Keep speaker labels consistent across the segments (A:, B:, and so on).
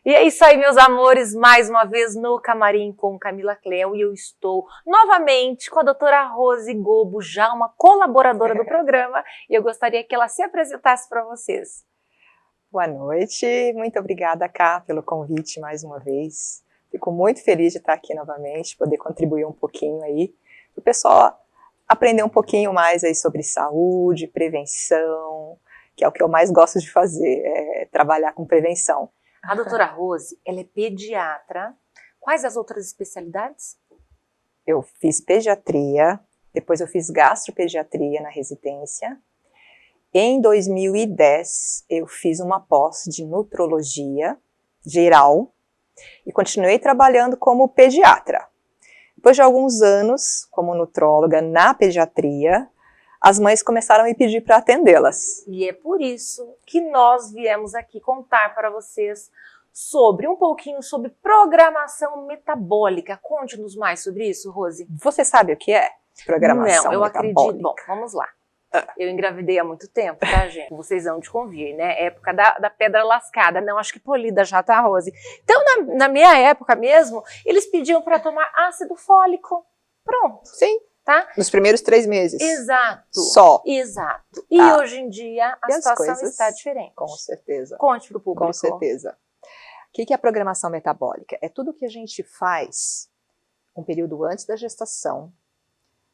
A: E é isso aí, meus amores, mais uma vez no Camarim com Camila Cléo e eu estou novamente com a doutora Rose Gobo, já uma colaboradora do programa, e eu gostaria que ela se apresentasse para vocês.
B: Boa noite, muito obrigada, Cá, pelo convite mais uma vez. Fico muito feliz de estar aqui novamente, poder contribuir um pouquinho aí, para o pessoal aprender um pouquinho mais aí sobre saúde, prevenção, que é o que eu mais gosto de fazer, é trabalhar com prevenção.
A: A doutora Rose, ela é pediatra. Quais as outras especialidades?
B: Eu fiz pediatria, depois eu fiz gastropediatria na residência. Em 2010, eu fiz uma pós de nutrologia geral e continuei trabalhando como pediatra. Depois de alguns anos, como nutróloga na pediatria, as mães começaram a me pedir para atendê-las.
A: E é por isso que nós viemos aqui contar para vocês um pouquinho sobre programação metabólica. Conte-nos mais sobre isso, Rose.
B: Você sabe o que é programação
A: Não, eu
B: metabólica?
A: acredito. Bom, vamos lá. Eu engravidei há muito tempo, tá, gente? Vocês vão de convir, né? Época da pedra lascada. Não, acho que polida já, tá, Rose? Então, na minha época mesmo, eles pediam para tomar ácido fólico. Pronto.
B: Sim.
A: Tá?
B: Nos primeiros 3 meses.
A: Exato.
B: Só.
A: Exato. E hoje em dia a situação está diferente.
B: Com certeza.
A: Conte para o público.
B: Com certeza. O que é a programação metabólica? É tudo que a gente faz um período antes da gestação,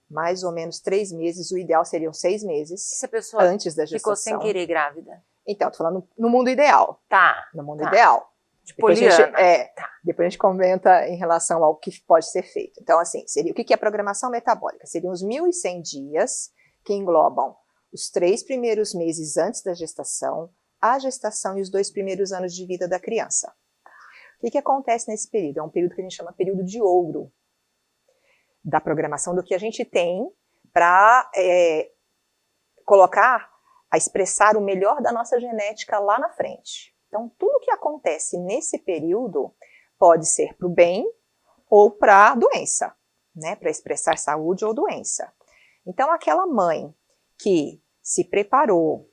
B: mais ou menos 3 meses, o ideal seriam 6 meses
A: se a pessoa
B: antes da gestação.
A: Ficou sem querer grávida.
B: Então, tô falando no mundo ideal.
A: Tá.
B: No mundo ideal.
A: Depois
B: depois a gente comenta em relação ao que pode ser feito. Então, assim, seria, o que é a programação metabólica? Seriam os 1.100 dias que englobam os 3 primeiros meses antes da gestação, a gestação e os 2 primeiros anos de vida da criança. O que acontece nesse período? É um período que a gente chama período de ouro da programação, do que a gente tem para colocar, a expressar o melhor da nossa genética lá na frente. Então, tudo que acontece nesse período pode ser para o bem ou para a doença, né? Para expressar saúde ou doença. Então, aquela mãe que se preparou,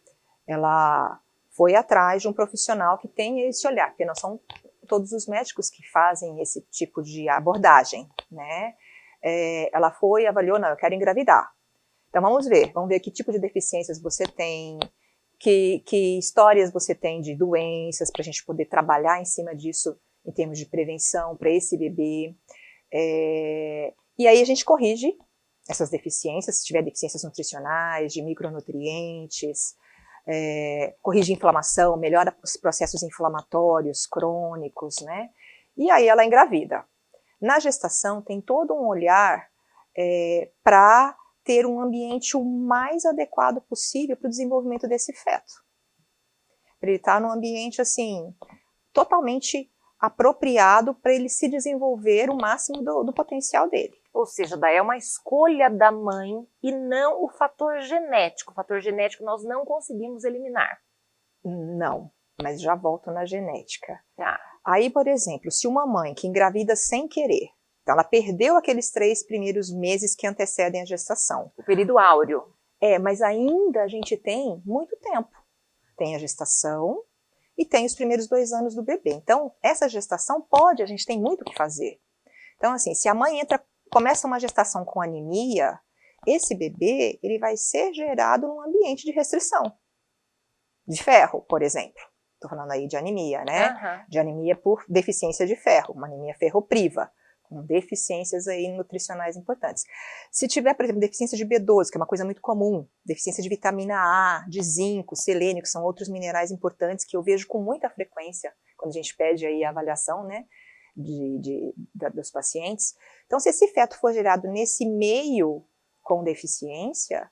B: ela foi atrás de um profissional que tem esse olhar, porque não são todos os médicos que fazem esse tipo de abordagem, né? Ela foi e avaliou, não, eu quero engravidar. Então, vamos ver que tipo de deficiências você tem, que histórias você tem de doenças, para a gente poder trabalhar em cima disso em termos de prevenção para esse bebê. E aí a gente corrige essas deficiências, se tiver deficiências nutricionais, de micronutrientes, corrige inflamação, melhora os processos inflamatórios crônicos, né? E aí ela engravida. Na gestação tem todo um olhar para ter um ambiente o mais adequado possível para o desenvolvimento desse feto. Para ele estar num ambiente, assim, totalmente apropriado para ele se desenvolver o máximo do potencial dele.
A: Ou seja, daí é uma escolha da mãe e não o fator genético. O fator genético nós não conseguimos eliminar.
B: Não, mas já volto na genética.
A: Tá.
B: Aí, por exemplo, se uma mãe que engravida sem querer, então ela perdeu aqueles 3 primeiros meses que antecedem a gestação.
A: O período áureo.
B: Mas ainda a gente tem muito tempo. Tem a gestação e tem os primeiros 2 anos do bebê. Então, essa gestação a gente tem muito o que fazer. Então, assim, se a mãe começa uma gestação com anemia, esse bebê, ele vai ser gerado num ambiente de restrição. De ferro, por exemplo. Estou falando aí de anemia, né?
A: Uhum.
B: De anemia por deficiência de ferro, uma anemia ferropriva, com deficiências aí nutricionais importantes. Se tiver, por exemplo, deficiência de B12, que é uma coisa muito comum, deficiência de vitamina A, de zinco, selênio, que são outros minerais importantes que eu vejo com muita frequência quando a gente pede aí a avaliação, né, dos pacientes. Então, se esse feto for gerado nesse meio com deficiência,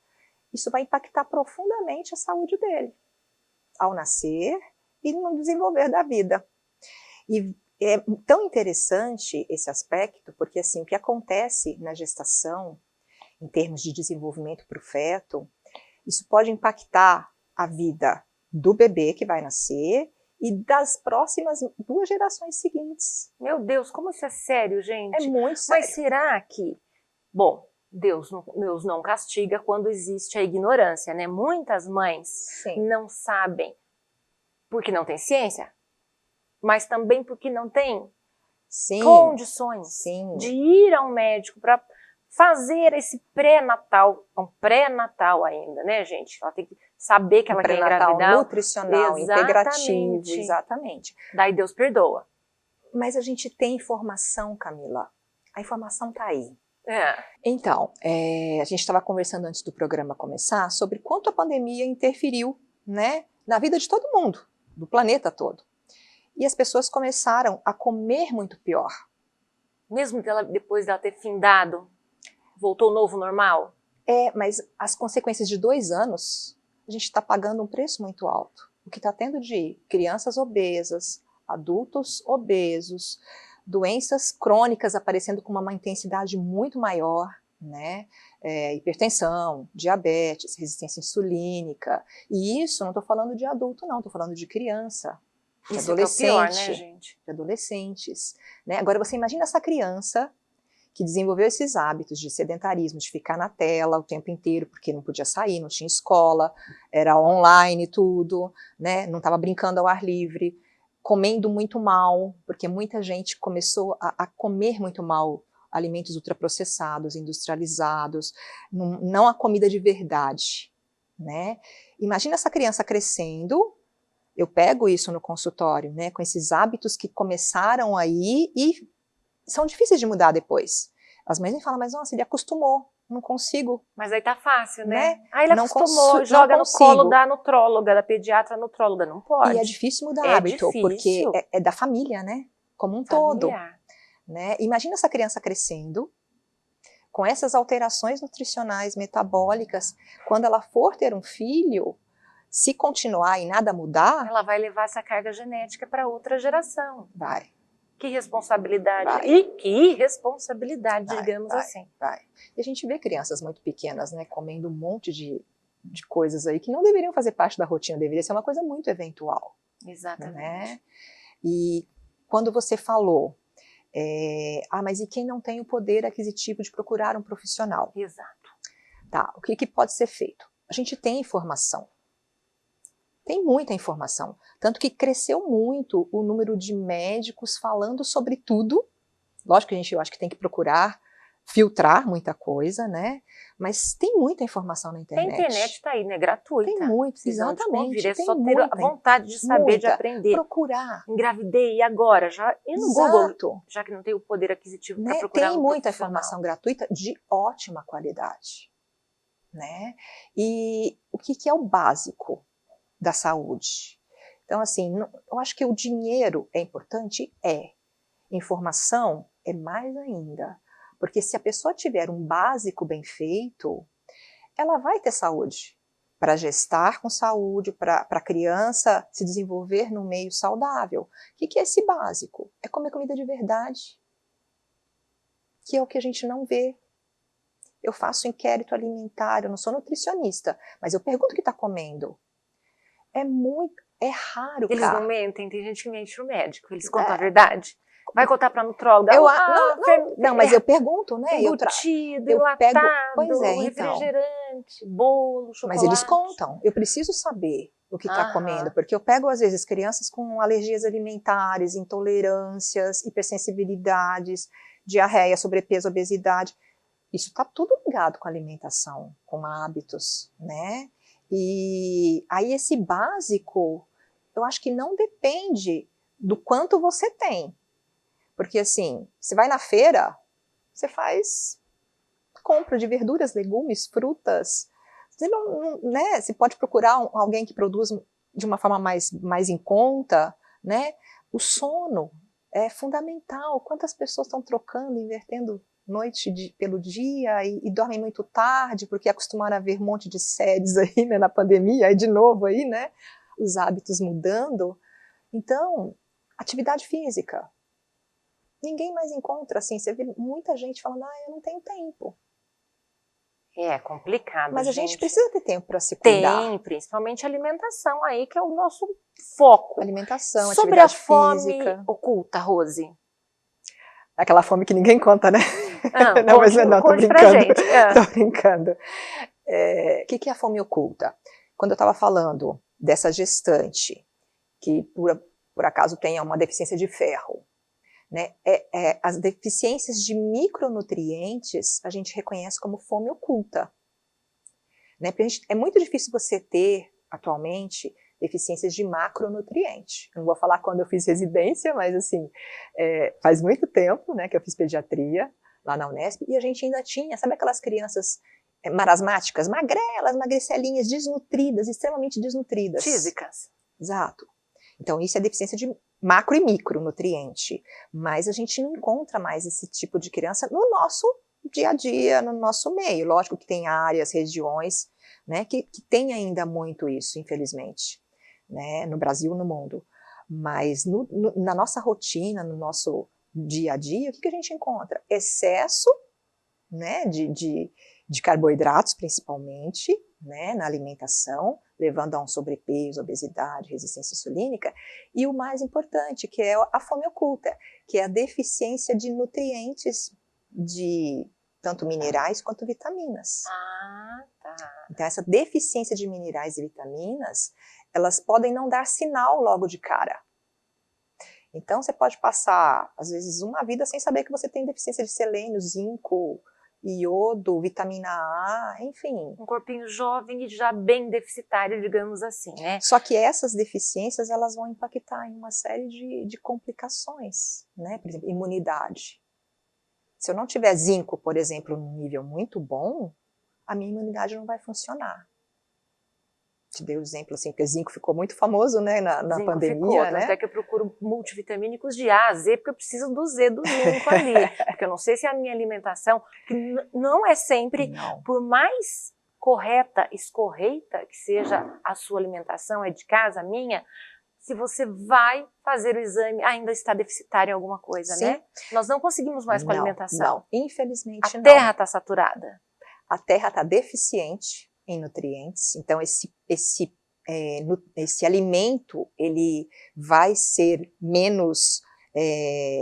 B: isso vai impactar profundamente a saúde dele, ao nascer e no desenvolver da vida. E é tão interessante esse aspecto, porque assim, o que acontece na gestação, em termos de desenvolvimento para o feto, isso pode impactar a vida do bebê que vai nascer e das próximas 2 gerações seguintes.
A: Meu Deus, como isso é sério, gente?
B: É muito sério.
A: Mas será que... Bom, Deus não castiga quando existe a ignorância, né? Muitas mães não sabem, porque não tem ciência, mas também porque não tem
B: Sim,
A: condições
B: sim.
A: de ir a um médico para fazer esse pré-natal, um pré-natal ainda, né, gente? Ela tem que saber que ela quer engravidar.
B: Nutricional, integrativo, exatamente.
A: Daí Deus perdoa.
B: Mas a gente tem informação, Camila. A informação está aí.
A: É.
B: Então, a gente estava conversando antes do programa começar sobre quanto a pandemia interferiu, né, na vida de todo mundo, do planeta todo. E as pessoas começaram a comer muito pior.
A: Mesmo depois dela ter findado, voltou o novo normal?
B: Mas as consequências de 2 anos, a gente está pagando um preço muito alto. O que está tendo de crianças obesas, adultos obesos, doenças crônicas aparecendo com uma intensidade muito maior, né? Hipertensão, diabetes, resistência insulínica. E isso, não estou falando de adulto, não, estou falando de criança, de
A: Isso
B: adolescente,
A: é o pior, né, gente?
B: de adolescentes. Né? Agora, você imagina essa criança que desenvolveu esses hábitos de sedentarismo, de ficar na tela o tempo inteiro, porque não podia sair, não tinha escola, era online tudo, né? Não estava brincando ao ar livre, comendo muito mal, porque muita gente começou a comer muito mal alimentos ultraprocessados, industrializados, não a comida de verdade, né? Imagina essa criança crescendo, eu pego isso no consultório, né, com esses hábitos que começaram aí e são difíceis de mudar depois. As mães me falam, mas nossa, ele acostumou, não consigo.
A: Mas aí tá fácil, né? Aí ele
B: Não
A: acostumou, joga no colo da nutróloga, da pediatra nutróloga, não pode.
B: E é difícil mudar hábito, porque é da família, né? Como um todo. Né? Imagina essa criança crescendo, com essas alterações nutricionais, metabólicas, quando ela for ter um filho, se continuar e nada mudar...
A: Ela vai levar essa carga genética para outra geração.
B: Vai.
A: Que responsabilidade.
B: Vai.
A: E que irresponsabilidade, digamos assim.
B: Vai. E a gente vê crianças muito pequenas, né, comendo um monte de coisas aí que não deveriam fazer parte da rotina, deveria ser uma coisa muito eventual.
A: Exatamente.
B: Né? E quando você falou, mas e quem não tem o poder aquisitivo de procurar um profissional?
A: Exato.
B: Tá, o que pode ser feito? A gente tem informação. Tem muita informação, tanto que cresceu muito o número de médicos falando sobre tudo. Lógico que eu acho que tem que procurar filtrar muita coisa, né? Mas tem muita informação na internet.
A: A internet está aí, né? Gratuita.
B: Tem muito, exatamente.
A: É só ter a vontade de saber, de aprender.
B: Procurar.
A: Engravidei, e agora? E no Google, já que não tem o poder aquisitivo para procurar
B: tem muita informação gratuita de ótima qualidade. Né? E o que é o básico da saúde? Então, assim, eu acho que o dinheiro é importante, informação é mais ainda, porque se a pessoa tiver um básico bem feito, ela vai ter saúde, para gestar com saúde, para a criança se desenvolver num meio saudável. O que é esse básico? É comer comida de verdade, que é o que a gente não vê. Eu faço inquérito alimentar, eu não sou nutricionista, mas eu pergunto o que está comendo. É raro,
A: Eles
B: cara.
A: não mentem, tem gente que mente pro médico, eles contam a verdade. Vai contar pra nutróloga?
B: Não, mas eu pergunto, né?
A: Embutido, enlatado, refrigerante, bolo, chocolate.
B: Mas eles contam, eu preciso saber o que está comendo, porque eu pego às vezes crianças com alergias alimentares, intolerâncias, hipersensibilidades, diarreia, sobrepeso, obesidade. Isso está tudo ligado com alimentação, com hábitos, né? E aí esse básico, eu acho que não depende do quanto você tem. Porque assim, você vai na feira, você faz compra de verduras, legumes, frutas. Você né? Você pode procurar alguém que produz de uma forma mais em conta, né? O sono é fundamental. Quantas pessoas estão trocando, invertendo noite pelo dia e dormem muito tarde, porque acostumaram a ver um monte de séries aí, né, na pandemia, aí de novo aí, né, os hábitos mudando. Então, atividade física. Ninguém mais encontra, assim, você vê muita gente falando, eu não tenho tempo.
A: É complicado,
B: mas a gente precisa ter tempo para se cuidar.
A: Tem, principalmente a alimentação aí, que é o nosso foco.
B: Alimentação,
A: sobre a
B: fome
A: física. Oculta, Rose.
B: Aquela fome que ninguém conta, né?
A: Não, mas não, tô brincando. Pra gente.
B: Tô brincando. O que é a fome oculta? Quando eu estava falando dessa gestante que por acaso tenha uma deficiência de ferro, né? As deficiências de micronutrientes a gente reconhece como fome oculta, né? Porque é muito difícil você ter, atualmente, deficiências de macronutriente. Não vou falar quando eu fiz residência, mas assim, faz muito tempo, né, que eu fiz pediatria lá na Unesp, e a gente ainda tinha, sabe aquelas crianças marasmáticas, magrelas, magricelinhas, desnutridas, extremamente desnutridas.
A: Físicas.
B: Exato. Então isso é deficiência de macro e micronutriente, mas a gente não encontra mais esse tipo de criança no nosso dia a dia, no nosso meio. Lógico que tem áreas, regiões, né, que tem ainda muito isso, infelizmente, né, no Brasil, no mundo. Mas na nossa rotina, no nosso dia a dia, o que a gente encontra? Excesso, né, de carboidratos, principalmente, né, na alimentação, levando a um sobrepeso, obesidade, resistência insulínica, e o mais importante, que é a fome oculta, que é a deficiência de nutrientes, de tanto minerais quanto vitaminas.
A: Ah, tá.
B: Então, essa deficiência de minerais e vitaminas, elas podem não dar sinal logo de cara. Então, você pode passar, às vezes, uma vida sem saber que você tem deficiência de selênio, zinco, iodo, vitamina A, enfim.
A: Um corpinho jovem e já bem deficitário, digamos assim, né?
B: Só que essas deficiências, elas vão impactar em uma série de complicações, né? Por exemplo, imunidade. Se eu não tiver zinco, por exemplo, num nível muito bom, a minha imunidade não vai funcionar. Te dei o exemplo assim, porque o zinco ficou muito famoso, né, na pandemia, né?
A: Até que eu procuro multivitamínicos de A a Z, porque eu preciso do Z do zinco ali. Porque eu não sei se a minha alimentação, que não é sempre, por mais correta, escorreita que seja a sua alimentação, é de casa, a minha, se você vai fazer o exame, ainda está deficitário em alguma coisa,
B: Sim.
A: né? Nós não conseguimsse mais com a alimentação.
B: Não, infelizmente não.
A: A terra está saturada.
B: A terra está deficiente em nutrientes, então esse alimento ele vai ser menos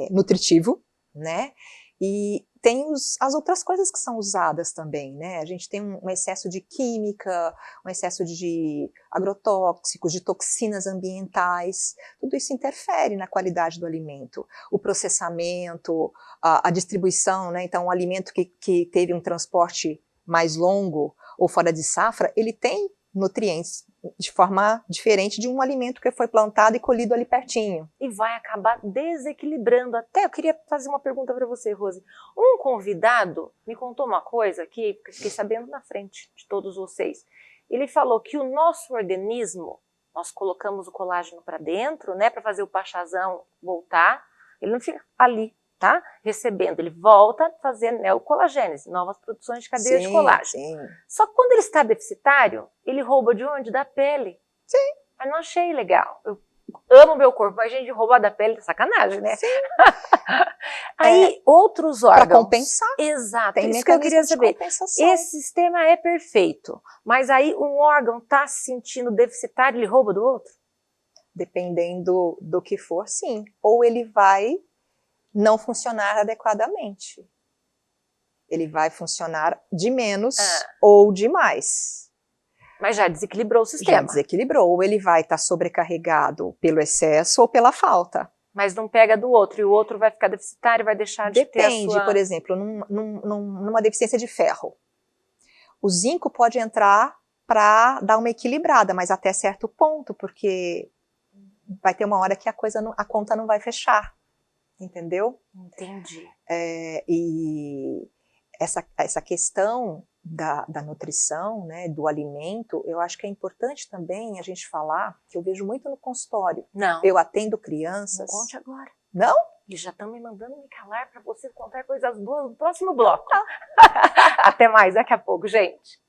B: nutritivo, né? E tem as outras coisas que são usadas também, né? A gente tem um excesso de química, um excesso de agrotóxicos, de toxinas ambientais, tudo isso interfere na qualidade do alimento. O processamento, a distribuição, né? Então um alimento que teve um transporte mais longo ou fora de safra, ele tem nutrientes de forma diferente de um alimento que foi plantado e colhido ali pertinho.
A: E vai acabar desequilibrando. Até eu queria fazer uma pergunta para você, Rose. Um convidado me contou uma coisa aqui, que eu fiquei sabendo na frente de todos vocês. Ele falou que o nosso organismo, nós colocamos o colágeno para dentro, né, para fazer o pachazão voltar, ele não fica ali, tá? Recebendo, ele volta a fazer neocolagênese, novas produções de cadeia de colágeno.
B: Sim.
A: Só que quando ele está deficitário, ele rouba de onde? Da pele.
B: Sim.
A: Mas não achei legal. Eu amo meu corpo, mas a gente roubar da pele é sacanagem, né?
B: Sim.
A: Aí, outros órgãos.
B: Para compensar.
A: Exato,
B: Tem
A: isso que eu queria saber.
B: compensação.
A: Esse sistema é perfeito, mas aí um órgão está se sentindo deficitário, ele rouba do outro?
B: Dependendo do que for, sim. Ou ele vai não funcionar adequadamente. Ele vai funcionar de menos ou de mais.
A: Mas já desequilibrou o sistema.
B: Já desequilibrou. Ou ele vai estar sobrecarregado pelo excesso ou pela falta.
A: Mas não pega do outro, e o outro vai ficar deficitário, vai deixar de ter a sua...
B: Depende, por exemplo, numa deficiência de ferro. O zinco pode entrar para dar uma equilibrada, mas até certo ponto, porque vai ter uma hora que a conta não vai fechar. Entendeu?
A: Entendi.
B: E essa questão da nutrição, né, do alimento, eu acho que é importante também a gente falar, que eu vejo muito no consultório.
A: Não.
B: Eu atendo crianças.
A: Não conte agora.
B: Não?
A: Eles já estão me mandando me calar para você contar coisas boas no próximo bloco. Até mais, daqui a pouco, gente.